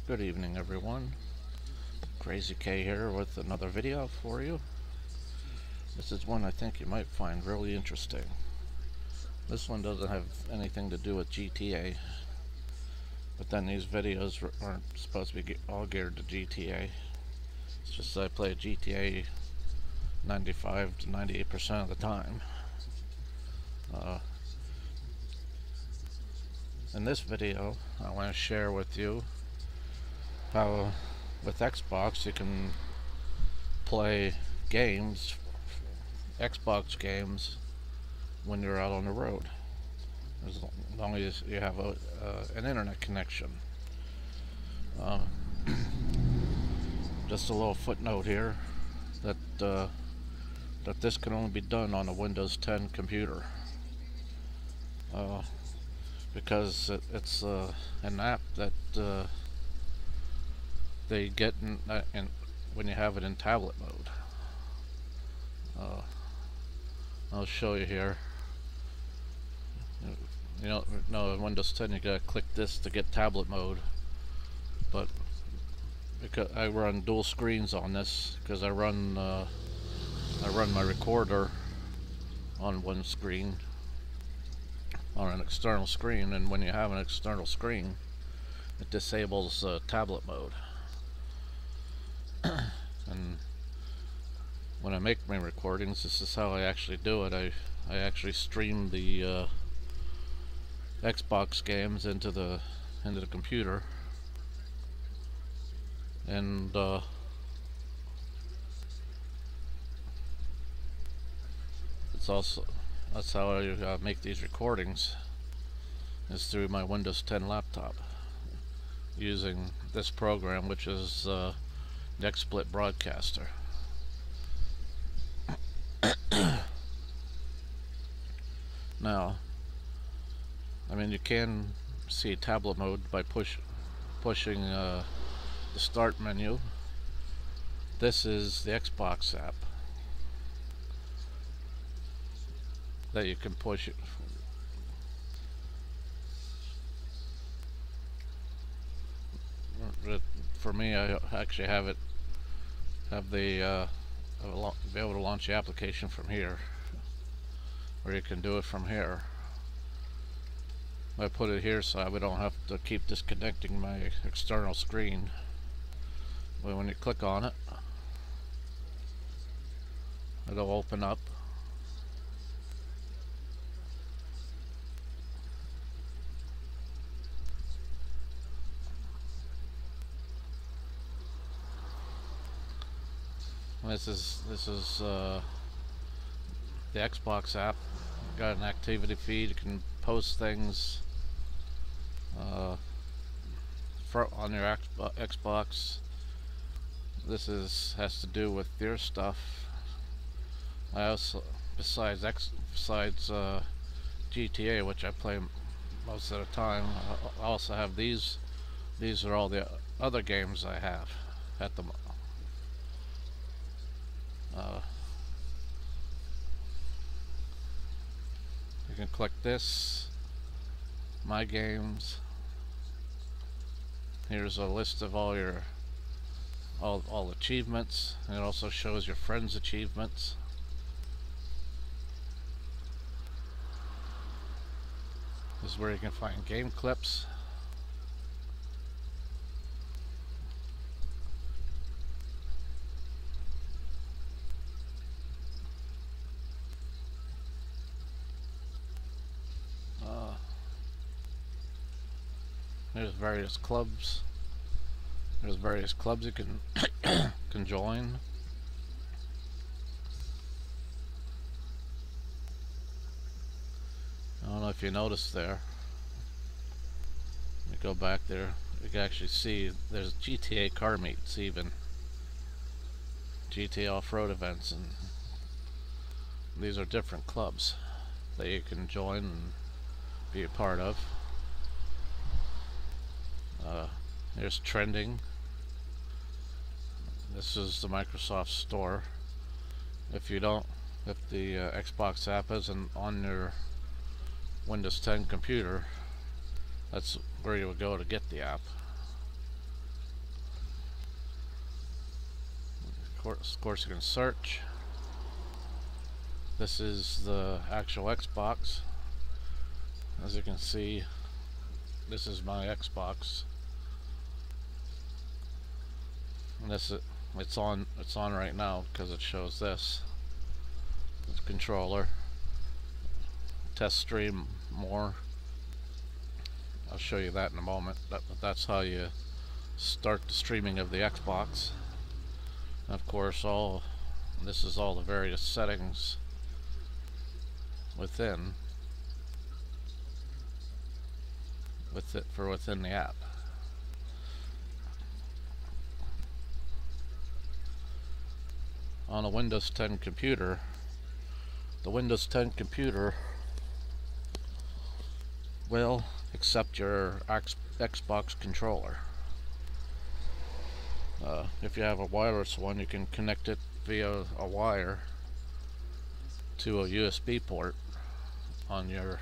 Good evening, everyone. Crazy K here with another video for you. This is one I think you might find really interesting. This one doesn't have anything to do with GTA, but then these videos aren't supposed to be all geared to GTA. It's just that I play GTA 95 to 98% of the time. In this video, I want to share with you how with Xbox you can play games, Xbox games, when you're out on the road, as long as you have an internet connection. Just a little footnote here that that this can only be done on a Windows 10 computer, because it's an app that they get in when you have it in tablet mode. I'll show you here. You know, no, in Windows 10 you gotta click this to get tablet mode, but because I run dual screens on this, because I run my recorder on one screen, on an external screen, and when you have an external screen, it disables tablet mode. And when I make my recordings, this is how I actually do it. I actually stream the Xbox games into the computer, and that's how I make these recordings, is through my Windows 10 laptop using this program, which is NextSplit Broadcaster. Now, I mean, you can see tablet mode by pushing the start menu. This is the Xbox app that you can push it. For me, I actually be able to launch the application from here, or you can do it from here. I put it here so I don't have to keep disconnecting my external screen. But when you click on it, it'll open up. This is the Xbox app. Got an activity feed. You can post things on your Xbox. This has to do with your stuff. I also, besides GTA, which I play most of the time, I also have these. These are all the other games I have at the moment. You can click this, my games. Here's a list of all your all achievements, and it also shows your friends' achievements. This is where you can find game clips. There's various clubs. There's various clubs you can can join. I don't know if you noticed there. Let me go back there. You can actually see there's GTA car meets, even GTA off-road events, and these are different clubs that you can join and be a part of. There's trending. This is the Microsoft Store. If the Xbox app isn't on your Windows 10 computer, that's where you would go to get the app. Of course, you can search. This is the actual Xbox. As you can see, this is my Xbox. And it's on right now because it shows this. It's controller. Test stream more. I'll show you that in a moment. That's how you start the streaming of the Xbox. And of course, this is all the various settings within the app. On a Windows 10 computer, the Windows 10 computer will accept your Xbox controller. If you have a wireless one, you can connect it via a wire to a USB port on your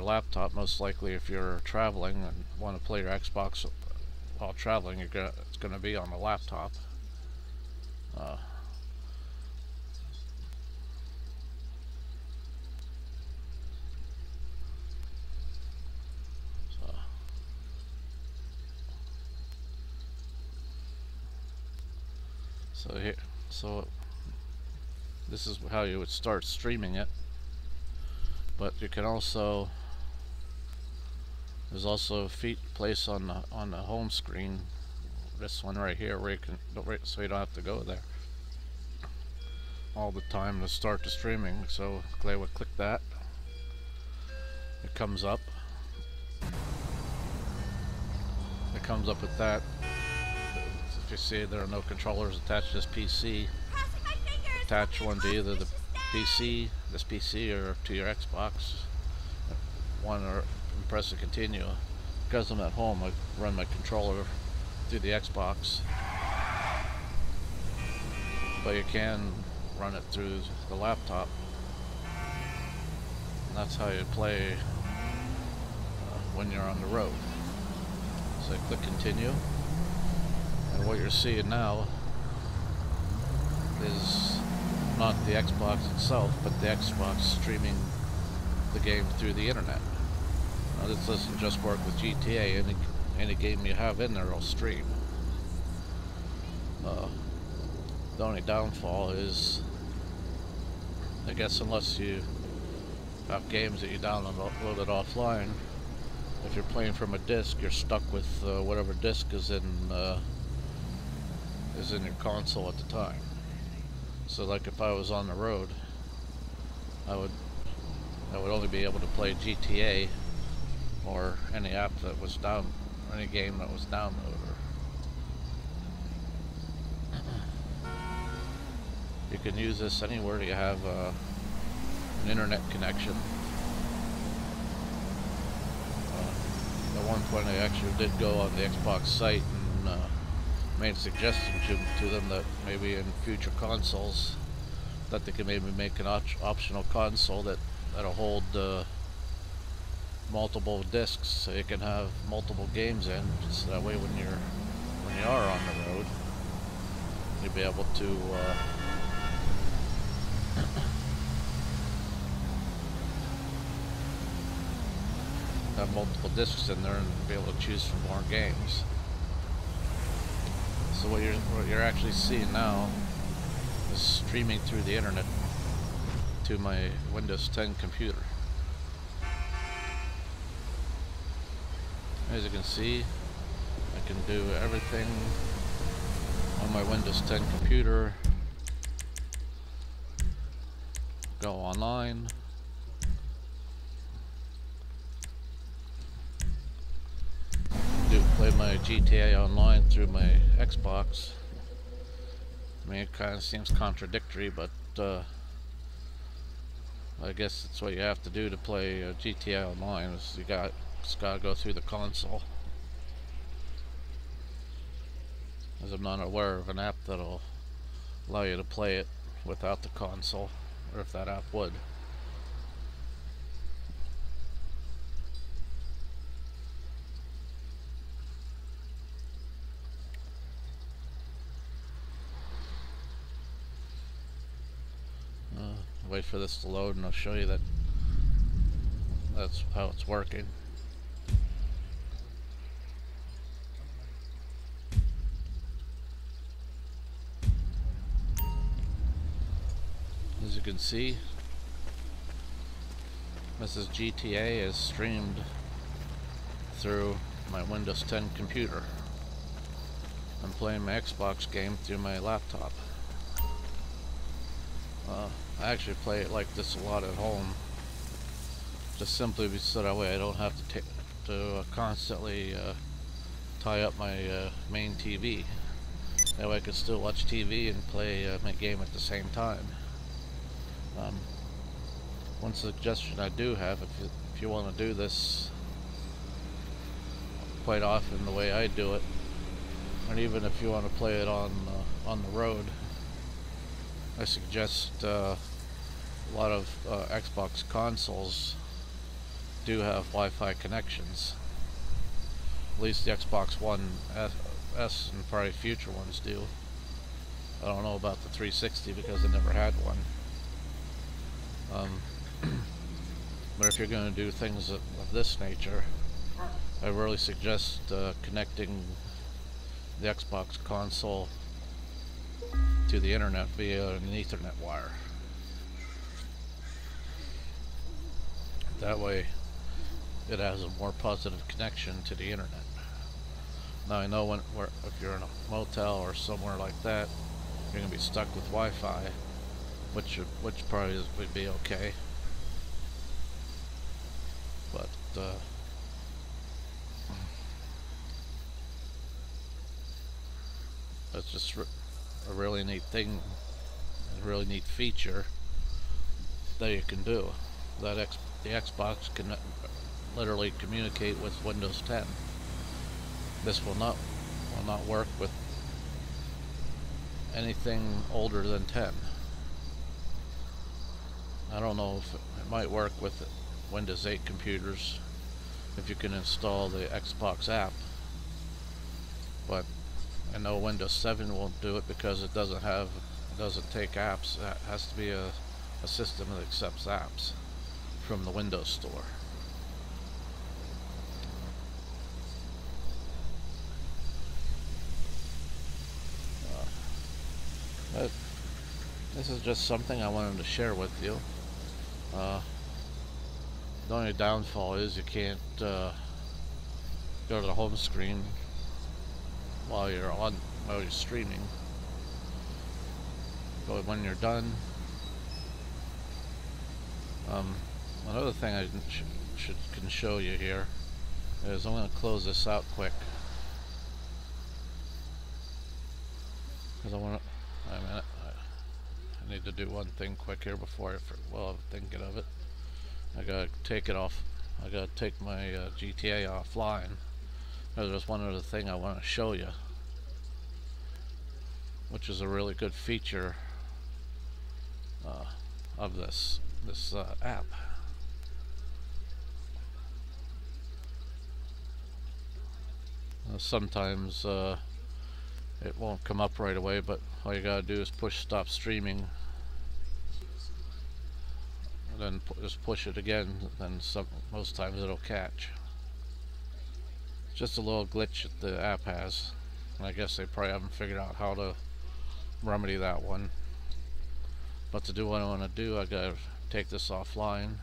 laptop. Most likely, if you're traveling and want to play your Xbox while traveling, it's going to be on a laptop. So this is how you would start streaming it. But you can also, there's also a place on the home screen, this one right here, where you can, so you don't have to go there all the time to start the streaming. So I would click that. It comes up. It comes up with that. If you see there are no controllers attached to this PC, attach one to either the PC, this PC, or to your Xbox. Or press to continue. Because I'm at home, I run my controller through the Xbox. But you can run it through the laptop. And that's how you play when you're on the road. So I click continue. And what you're seeing now is not the Xbox itself, but the Xbox streaming the game through the internet. Now, this doesn't just work with GTA. Any game you have in there will stream. The only downfall is, I guess, unless you have games that you downloaded offline, if you're playing from a disc, you're stuck with whatever disc is in your console at the time. So like if I was on the road, I would only be able to play GTA or any app that was any game that was downloaded. You can use this anywhere you have an internet connection. At one point I actually did go on the Xbox site and made suggestions to them that maybe in future consoles that they can maybe make an optional console that'll hold multiple discs, so you can have multiple games in. So that way, when you are on the road, you'll be able to have multiple discs in there and be able to choose from more games. So what you're actually seeing now is streaming through the internet to my Windows 10 computer. As you can see, I can do everything on my Windows 10 computer. Go online. Play my GTA Online through my Xbox. I mean, it kind of seems contradictory, but I guess it's what you have to do to play GTA Online. Is you just gotta go through the console. As I'm not aware of an app that'll allow you to play it without the console, or if that app would. Wait for this to load and I'll show you that that's how it's working. As you can see, Mrs. GTA is streamed through my Windows 10 computer. I'm playing my Xbox game through my laptop. I actually play it like this a lot at home, just simply so that way I don't have to constantly tie up my main TV. That way I can still watch TV and play my game at the same time. One suggestion I do have, if you want to do this quite often the way I do it, and even if you want to play it on the road, I suggest a lot of Xbox consoles do have Wi-Fi connections. At least the Xbox One S and probably future ones do. I don't know about the 360 because I never had one. But if you're going to do things of this nature, I really suggest connecting the Xbox console to the internet via an Ethernet wire. That way it has a more positive connection to the internet. Now I know if you're in a motel or somewhere like that, you're going to be stuck with Wi-Fi, which probably would be okay. But that's just a really neat thing, a really neat feature that you can do. That the Xbox can literally communicate with Windows 10. This will not work with anything older than 10. I don't know if it might work with Windows 8 computers if you can install the Xbox app, but I know Windows 7 won't do it because it doesn't take apps. It has to be a system that accepts apps from the Windows Store. But this is just something I wanted to share with you. The only downfall is you can't go to the home screen while you're streaming. But when you're done, another thing I can show you here is I'm going to close this out quick because I need to do one thing quick here before I'm thinking of it. I gotta take it off. I gotta take my GTA offline. There's one other thing I want to show you, which is a really good feature of this app. Sometimes it won't come up right away, but all you gotta do is push stop streaming, and then just push it again, and most times it'll catch. Just a little glitch that the app has, and I guess they probably haven't figured out how to remedy that one. But to do what I want to do, I gotta take this offline.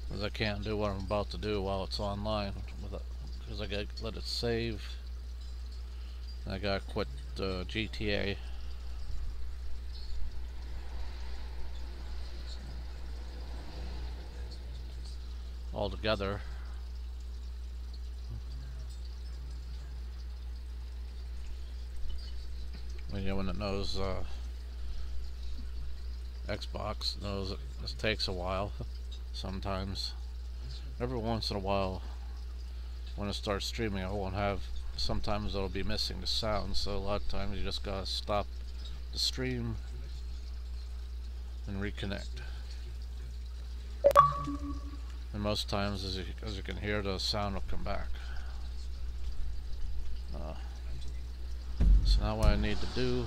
Because I can't do what I'm about to do while it's online, because I gotta let it save. And I gotta quit GTA. Altogether. Anyone that knows Xbox knows that this takes a while. Sometimes, every once in a while, when it starts streaming, I won't have. Sometimes it'll be missing the sound, so a lot of times you just gotta stop the stream and reconnect. and most times, as you can hear, the sound will come back. So now what I need to do,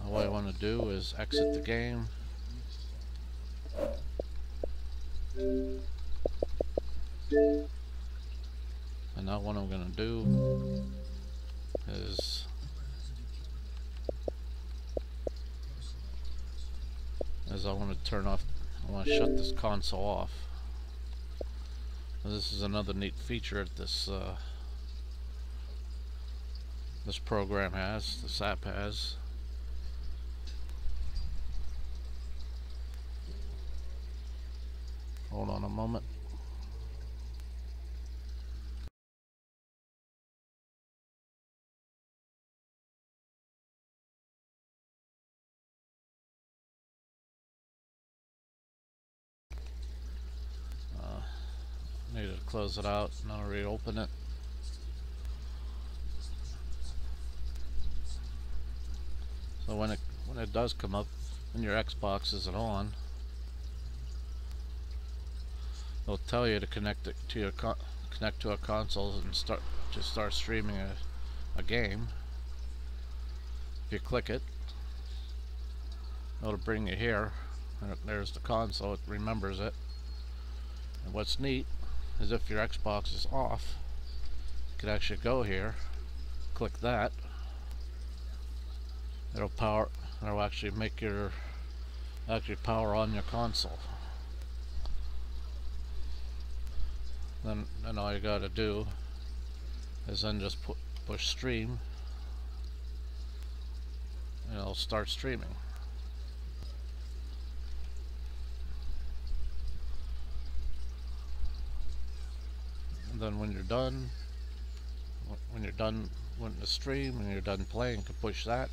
what I want to do is exit the game. And now what I'm going to do is I want to turn off, I want to shut this console off. Now, this is another neat feature that this program has, this app has. Hold on a moment. Need to close it out and I'll reopen it. So when it does come up and your Xbox isn't on, it'll tell you to connect it to your connect to a console and start streaming a game. If you click it, it'll bring you here, and there's the console. It remembers it. And what's neat is if your Xbox is off, you can actually go here, click that. It'll actually make your power on your console. Then all you gotta do is then just push stream, and it'll start streaming. And then when you're done with the stream, when you're done playing, you can push that.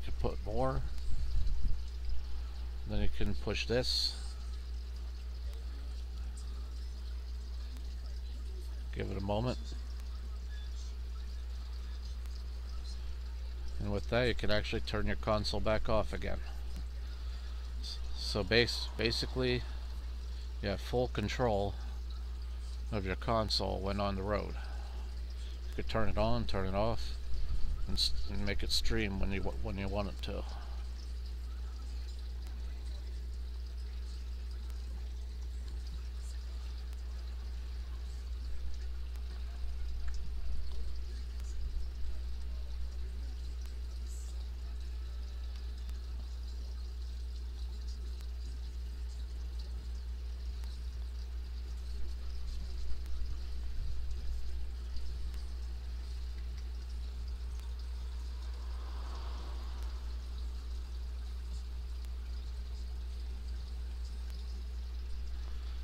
You can put more. Then you can push this. Give it a moment. And with that, you can actually turn your console back off again. So basically, you have full control of your console when on the road. You could turn it on, turn it off, and make it stream when you want it to.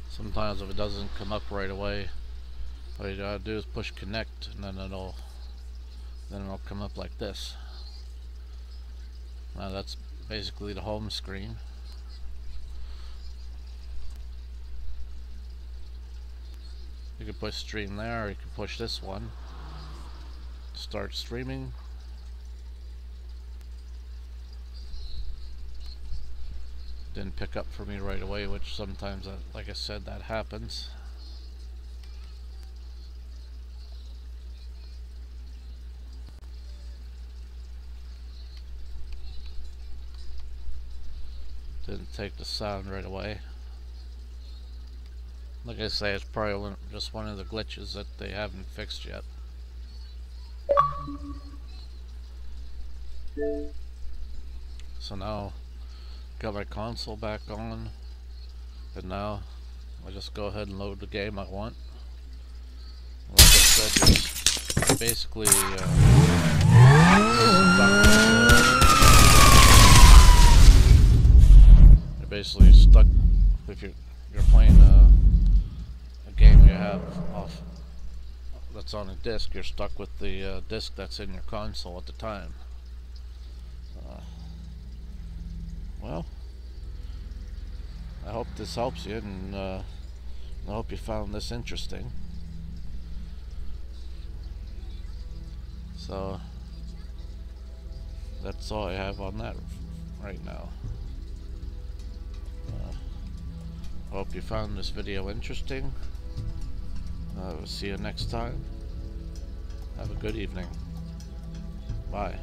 Sometimes if it doesn't come up right away, all you gotta do is push connect, and then it'll come up like this. Now that's basically the home screen. You can push stream there, or you can push this one. Start streaming. Didn't pick up for me right away, which sometimes, like I said, that happens. Didn't take the sound right away. Like I say, it's probably just one of the glitches that they haven't fixed yet. So now got my console back on, and now I'll just go ahead and load the game I want. Like I said, you're basically stuck if you're playing a game you have off that's on a disc. You're stuck with the disc that's in your console at the time. Well, I hope this helps you, and I hope you found this interesting. So that's all I have on that right now. Hope you found this video interesting. We'll see you next time. Have a good evening. Bye.